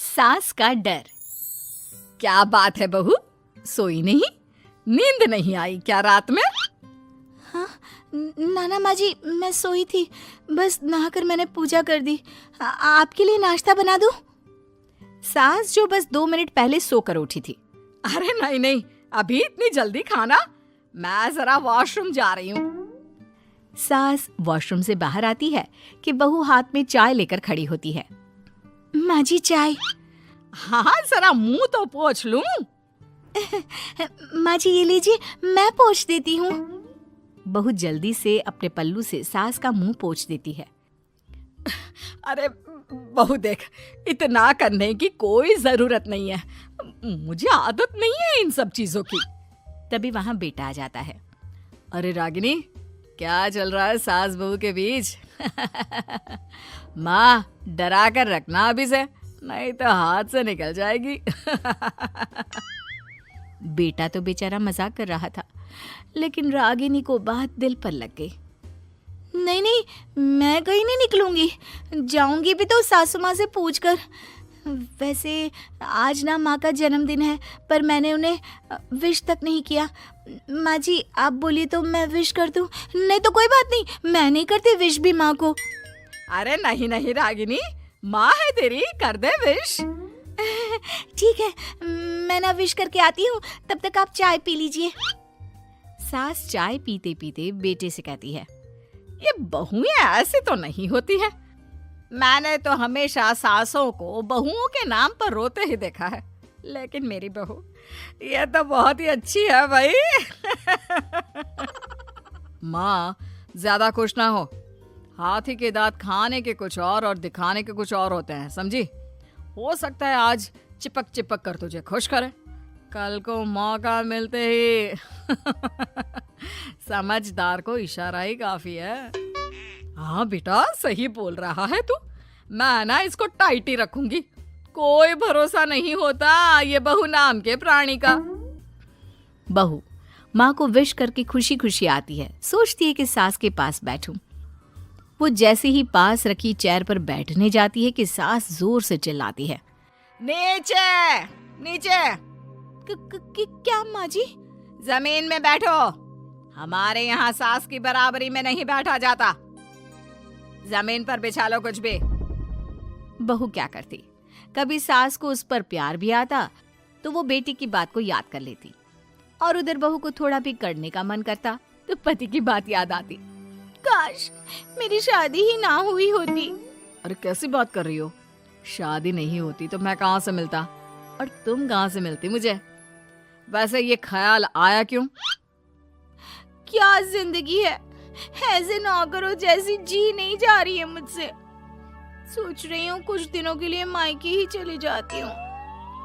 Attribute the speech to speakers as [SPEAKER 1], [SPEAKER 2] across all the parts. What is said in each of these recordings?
[SPEAKER 1] सास का डर। क्या बात है बहू, सोई नहीं? नींद नहीं आई क्या रात में?
[SPEAKER 2] हाँ नाना माँ जी, मैं सोई थी, बस नहाकर मैंने पूजा कर दी। आपके लिए नाश्ता बना दूं?
[SPEAKER 1] सास जो बस 2 मिनट पहले सोकर उठी थी। अरे नहीं नहीं, अभी इतनी जल्दी खाना? मैं जरा वॉशरूम जा रही हूँ। सास वॉशरूम से बाहर आती है कि बहू हाथ में चाय लेकर खड़ी होती है।
[SPEAKER 2] माँ जी चाय।
[SPEAKER 1] हाँ जरा मुंह तो पोंछ लूं।
[SPEAKER 2] माँ जी ये लीजिए, मैं पोंछ देती हूँ।
[SPEAKER 1] बहू जल्दी से अपने पल्लू से सास का मुंह पोंछ देती है। अरे बहू देख, इतना करने की कोई जरूरत नहीं है, मुझे आदत नहीं है इन सब चीजों की। तभी वहां बेटा आ जाता है। अरे रागिनी, क्या चल रहा है सास बहू के बीच? माँ डरा कर रखना अभी से, नहीं तो हाथ से निकल जाएगी। बेटा तो बेचारा मजाक कर रहा था, लेकिन रागिनी को बात दिल पर लग गई।
[SPEAKER 2] नहीं नहीं, मैं कहीं नहीं निकलूंगी, जाऊंगी भी तो सासू माँ से पूछकर। वैसे आज ना माँ का जन्मदिन है, पर मैंने उन्हें विश तक नहीं किया। माँ जी आप बोलिए तो मैं विश कर दूं? नहीं तो कोई बात नहीं, मैं नहीं करती विश भी माँ को।
[SPEAKER 1] अरे नहीं नहीं रागिनी, माँ है तेरी, कर दे विश।
[SPEAKER 2] ठीक है, मैं ना विश करके आती हूँ, तब तक आप चाय पी लीजिए।
[SPEAKER 1] सास चाय पीते पीते बेटे से कहती है, ये बहुएं ऐसी तो नहीं होती है। मैंने तो हमेशा सासों को बहुओं के नाम पर रोते ही देखा है, लेकिन मेरी बहू ये तो बहुत ही अच्छी है भाई। माँ ज्यादा खुश ना हो, हाथी के दांत खाने के कुछ और दिखाने के कुछ और होते हैं, समझी? हो सकता है आज चिपक चिपक कर तुझे खुश करे, कल को मौका मिलते ही समझदार को इशारा ही काफी है। हाँ बेटा सही बोल रहा है तू, मैं ना इसको टाइट ही रखूंगी, कोई भरोसा नहीं होता ये बहू नाम के प्राणी का। बहू माँ को विश करके खुशी खुशी आती है, सोचती है कि सास के पास बैठूं। वो जैसे ही पास रखी चेयर पर बैठने जाती है कि सास जोर से चिल्लाती है, नीचे नीचे।
[SPEAKER 2] क्या माँ जी?
[SPEAKER 1] जमीन में बैठो, हमारे यहाँ सास की बराबरी में नहीं बैठा जाता, जमीन पर बिछा लो कुछ भी। बहू क्या करती, कभी सास को उस पर प्यार भी आता तो वो बेटी की बात को याद कर लेती, और उधर बहू को थोड़ा भी करने का मन करता तो पति की बात याद आती।
[SPEAKER 2] काश मेरी शादी ही ना हुई होती।
[SPEAKER 1] अरे कैसी बात कर रही हो, शादी नहीं होती तो मैं कहाँ से मिलता और तुम कहाँ से मिलती मुझे? वैसे ये ख्याल आया क्यों?
[SPEAKER 2] क्या जिंदगी है, ऐसे नौकरों जैसी जी नहीं जा रही है मुझसे। सोच रही हूँ कुछ दिनों के लिए मायके ही चली जाती हूँ।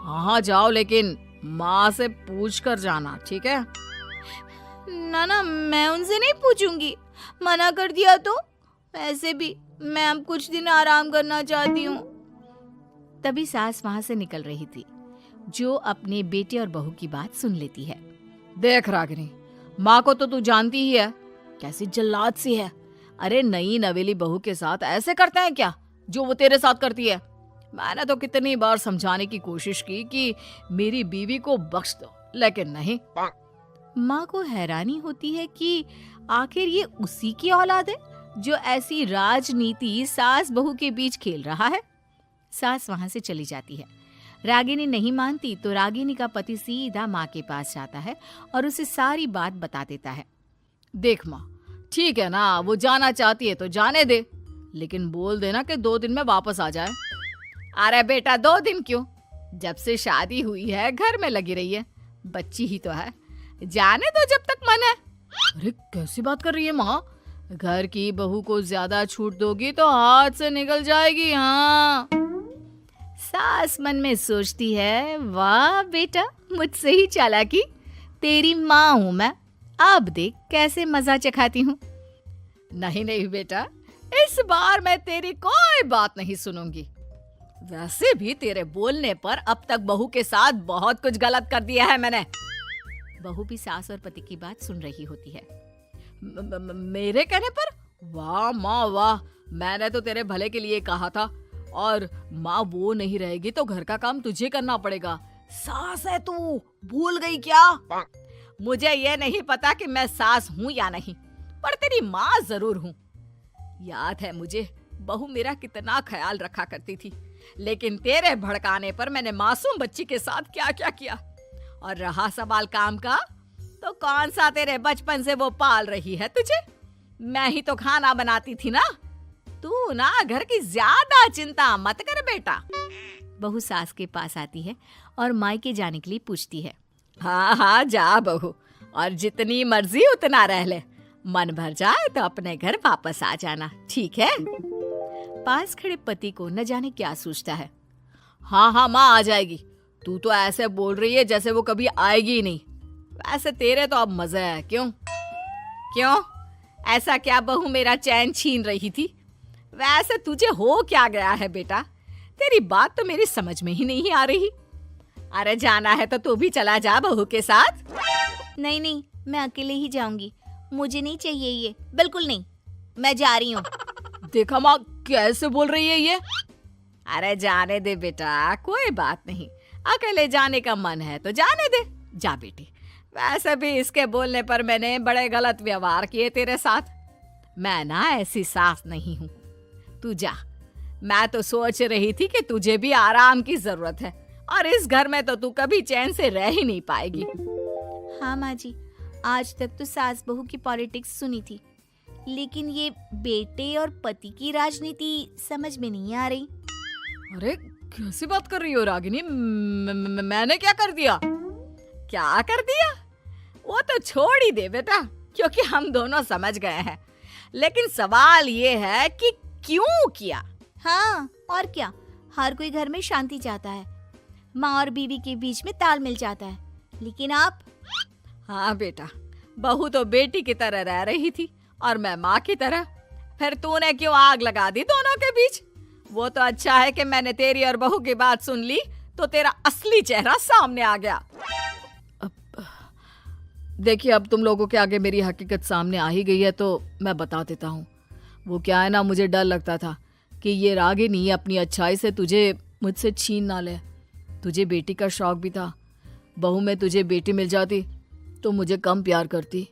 [SPEAKER 1] हाँ जाओ, लेकिन माँ से पूछ कर जाना, ठीक है?
[SPEAKER 2] ना मैं उनसे नहीं पूछूंगी, मना कर दिया तो। वैसे भी मैं अब कुछ दिन आराम करना चाहती हूँ।
[SPEAKER 1] तभी सास वहां से निकल रही थी, जो अपने बेटे और बहू की बात सुन लेती है। देख रागिनी, माँ को तो तू जानती ही है, कैसी जल्लाद सी है। अरे नई नवेली बहू के साथ ऐसे करते हैं क्या जो वो तेरे साथ करती है? मैंने तो कितनी बार समझाने की कोशिश की कि मेरी बीवी को बख्श दो, लेकिन नहीं। माँ को हैरानी होती है कि आखिर ये उसी की औलाद है जो ऐसी राजनीति सास बहू के बीच खेल रहा है। सास वहां से चली जाती है। रागिनी नहीं मानती तो रागिनी का पति सीधा माँ के पास जाता है और उसे सारी बात बता देता है। देख माँ, ठीक है ना, वो जाना चाहती है तो जाने दे, लेकिन बोल देना कि 2 दिन में वापस आ जाए। अरे बेटा 2 दिन क्यों, जब से शादी हुई है घर में लगी रही है, बच्ची ही तो है, जाने दो जब तक मन है। अरे कैसी बात कर रही है माँ, घर की बहू को ज्यादा छूट दोगी तो हाथ से निकल जाएगी। हाँ, सास मन में सोचती है, वाह बेटा मुझसे ही चालाकी, तेरी माँ हूं मैं, अब देख कैसे मजा चखाती हूँ। नहीं नहीं बेटा, इस बार मैं तेरी कोई बात नहीं सुनूंगी। वैसे भी तेरे बोलने पर अब तक बहू के साथ बहुत कुछ गलत कर दिया है मैंने। बहू भी सास और पति की बात सुन रही होती है। मेरे कहने पर? वाह माँ वाह, मैंने तो तेरे भले के लिए कहा था और माँ वो नहीं रहेगी तो घर का काम तुझे करना पड़ेगा। सास है तू, भूल गई क्या? मुझे ये नहीं पता कि मैं सास हूँ या नहीं, पर तेरी माँ जरूर हूँ। याद है मुझे बहू मेरा कितना ख्याल रखा करती थी, लेकिन तेरे भड़काने पर मैंने मासूम बच्ची के साथ क्या क्या किया। और रहा सवाल काम का, तो कौन सा तेरे बचपन से वो पाल रही है तुझे? मैं ही तो खाना बनाती थी ना। तू ना घर की ज्यादा चिंता मत कर बेटा।
[SPEAKER 2] बहू सास के पास आती है और मायके जाने के लिए पूछती है।
[SPEAKER 1] हाँ हाँ जा बहू, और जितनी मर्जी उतना रह ले। मन भर जाए तो अपने घर वापस आ जाना, ठीक है?
[SPEAKER 2] पास खड़े पति को न जाने क्या सोचता है।
[SPEAKER 1] हाँ हाँ माँ आ जाएगी। तू तो ऐसे बोल रही है जैसे वो कभी आएगी ही नहीं। वैसे तेरे तो अब मजे है। क्यों क्यों ऐसा क्या बहू मेरा चैन छीन रही थी? वैसे तुझे हो क्या गया है बेटा? तेरी बात तो मेरी समझ में ही नहीं आ रही। अरे जाना है तो तू भी चला जा बहू के साथ।
[SPEAKER 2] नहीं नहीं, मैं अकेले ही जाऊंगी, मुझे नहीं चाहिए ये, बिल्कुल नहीं, मैं जा रही हूँ।
[SPEAKER 1] देखा माँ कैसे बोल रही है ये। अरे जाने दे बेटा, कोई बात नहीं। अकेले जाने का मन है तो जाने दे, जा बेटी। वैसे भी इसके बोलने पर मैंने बड़े गलत व्यवहार किए तेरे साथ। मैं ना ऐसी सास नहीं हूँ। तू जा। मैं तो सोच रही थी कि तुझे भी आराम की जरूरत है, और इस घर में तो तू कभी चैन से रह ही नहीं पाएगी।
[SPEAKER 2] हाँ माँ जी, आज तक तो सास बहू की पॉलिटिक्स सुनी थी, लेकिन ये बेटे और पति की राजनीति समझ में नहीं आ रही।
[SPEAKER 1] अरे कैसी बात कर रही हो रागिनी? मैंने क्या कर दिया? क्या कर दिया? वो तो छोड़ ही दे बेटा, क्योंकि हम दोनों समझ गए हैं। लेकिन सवाल ये है कि क्यों किया?
[SPEAKER 2] हाँ और क्या, हर कोई घर में शांति चाहता है, माँ और बीवी के बीच में तालमेल चाहता है, लेकिन आप?
[SPEAKER 1] हाँ बेटा, बहू तो बेटी की तरह रह रही थी और मैं माँ की तरह। फिर तूने क्यों आग लगा दी दोनों के बीच? वो तो अच्छा है कि मैंने तेरी और बहू की बात सुन ली, तो तेरा असली चेहरा सामने आ गया। देखिए, अब तुम लोगों के आगे मेरी हकीकत सामने आ ही गई है तो मैं बता देता हूँ। वो क्या है ना, मुझे डर लगता था कि ये रागिनी अपनी अच्छाई से तुझे मुझसे छीन ना ले। तुझे बेटी का शौक भी था। बहू में तुझे बेटी मिल जाती तो मुझे कम प्यार करती,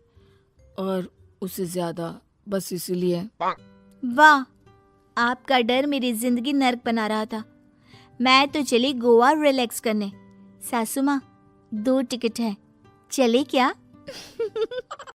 [SPEAKER 1] और उससे ज्यादा, बस इसीलिए।
[SPEAKER 2] वाह, आपका डर मेरी जिंदगी नर्क बना रहा था। मैं तो चली गोवा रिलैक्स करने। सासू माँ, 2 टिकट है, चले क्या?